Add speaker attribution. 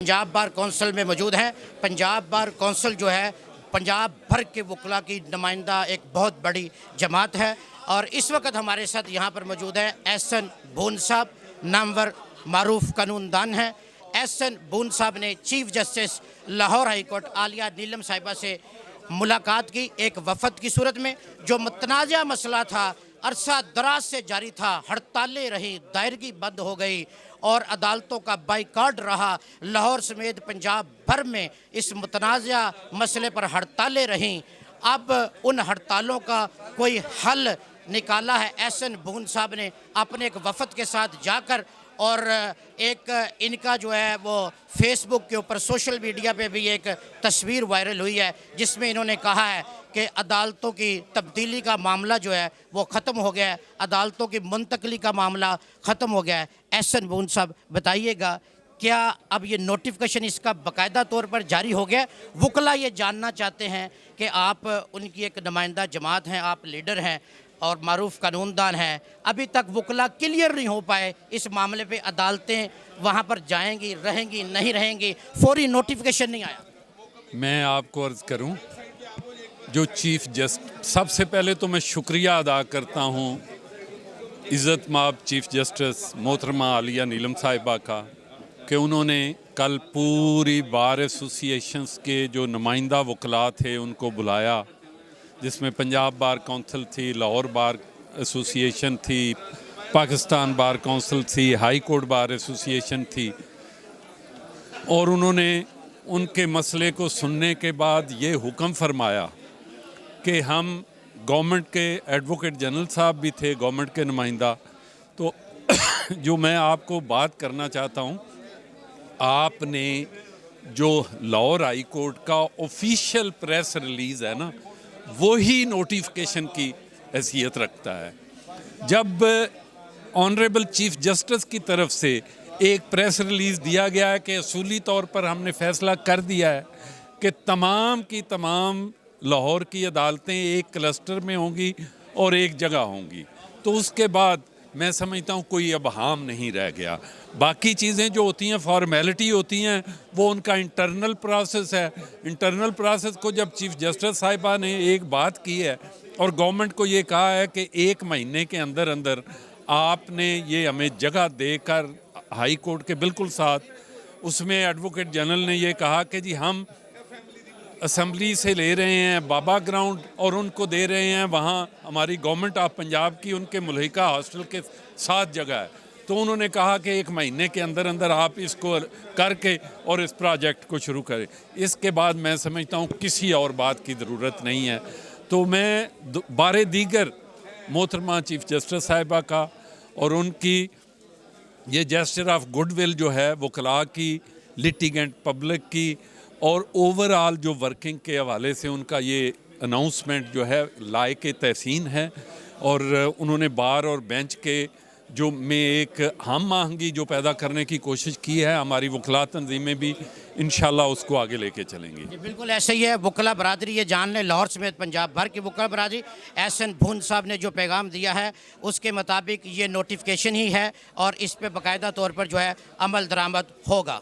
Speaker 1: Punjab bar council में मौजूद हैं। पंजाब बार कौंसिल जो है पंजाब भर के वकला की नुमाइंदा एक बहुत बड़ी जमात है और इस वक्त हमारे साथ यहाँ पर मौजूद है एहसन बून साहब, नामवर मारूफ कानूनदान हैं। एहसन बून साहब ने chief justice Lahore high court Aalia Neelum साहिबा से मुलाकात की एक वफद की सूरत में। जो मुतनाज़ा मसला था, अरसा दराज से जारी था, हड़तालें रहीं, दायरगी बंद हो गई और अदालतों का बाइकाट रहा। लाहौर समेत पंजाब भर में इस मुतनाज़ा मसले पर हड़तालें रहीं। अब उन हड़तालों का कोई हल निकाला है एहसन बून साहब ने अपने एक वफद के साथ जाकर, और एक इनका जो है वो फेसबुक के ऊपर सोशल मीडिया पे भी एक तस्वीर वायरल हुई है जिसमें इन्होंने कहा है कि अदालतों की तब्दीली का मामला जो है वो ख़त्म हो गया है, अदालतों की मुंतकली का मामला ख़त्म हो गया है। एहसन बून साहब बताइएगा, क्या अब ये नोटिफिकेशन इसका बाकायदा तौर पर जारी हो गया? वकला ये जानना चाहते हैं कि आप उनकी एक नुमाइंदा जमात हैं, आप लीडर हैं और मारूफ कानूनदान हैं, अभी तक वकला क्लियर नहीं हो पाए इस मामले पे अदालतें वहाँ पर जाएंगी, रहेंगी, नहीं रहेंगी, फौरी नोटिफिकेशन नहीं आया।
Speaker 2: मैं आपको अर्ज़ करूं, जो चीफ जस्टिस, सबसे पहले तो मैं शुक्रिया अदा करता हूं इज़्ज़त माब चीफ जस्टिस मोहतरमा आलिया नीलम साहिबा का कि उन्होंने कल पूरी बार एसोसिएशंस के जो नुमाइंदा वकला थे उनको बुलाया, जिसमें पंजाब बार कौंसिल थी, लाहौर बार एसोसिएशन थी, पाकिस्तान बार कौंसिल थी, हाई कोर्ट बार एसोसिएशन थी, और उन्होंने उनके मसले को सुनने के बाद ये हुक्म फरमाया कि हम गवर्नमेंट के एडवोकेट जनरल साहब भी थे, गवर्नमेंट के नुमाइंदा, तो जो मैं आपको बात करना चाहता हूँ, आपने जो लाहौर हाई कोर्ट का ऑफिशियल प्रेस रिलीज़ है ना, वही नोटिफिकेशन की हैसियत रखता है। जब ऑनरेबल चीफ जस्टिस की तरफ से एक प्रेस रिलीज़ दिया गया है कि असूली तौर पर हमने फ़ैसला कर दिया है कि तमाम की तमाम लाहौर की अदालतें एक क्लस्टर में होंगी और एक जगह होंगी, तो उसके बाद मैं समझता हूँ कोई अबहाम नहीं रह गया। बाकी चीज़ें जो होती हैं फॉर्मेलिटी होती हैं, वो उनका इंटरनल प्रोसेस है। इंटरनल प्रोसेस को जब चीफ जस्टिस साहिबा ने एक बात की है और गवर्नमेंट को ये कहा है कि 1 महीने के अंदर अंदर आपने ये हमें जगह देकर हाई कोर्ट के बिल्कुल साथ, उसमें एडवोकेट जनरल ने ये कहा कि जी हम असम्बली से ले रहे हैं बाबा ग्राउंड और उनको दे रहे हैं वहाँ हमारी गवर्नमेंट ऑफ पंजाब की उनके मुल्हिका हॉस्टल के साथ जगह है, तो उन्होंने कहा कि 1 महीने के अंदर अंदर आप इसको करके और इस प्रोजेक्ट को शुरू करें। इसके बाद मैं समझता हूँ किसी और बात की ज़रूरत नहीं है। तो मैं बारे दीगर मोहतरमा चीफ जस्टिस साहिबा का और उनकी ये जेस्चर ऑफ गुडविल जो है वकला की, लिटिगेंट पब्लिक की और ओवरऑल जो वर्किंग के हवाले से उनका ये अनाउंसमेंट जो है लायक तहसीन है, और उन्होंने बार और बेंच के जो में एक हम आहंगी जो पैदा करने की कोशिश की है, हमारी वकला तंजीमें भी इंशाल्लाह उसको आगे लेके चलेंगी।
Speaker 1: जी बिल्कुल ऐसे ही है। वकला बरादरी ये जान लें, लाहौर समेत पंजाब भर की वकला बरादरी, एहसन बून साहब ने जो पैगाम दिया है उसके मुताबिक ये नोटिफिकेशन ही है और इस पर बाकायदा तौर पर जो है अमल दरामद होगा।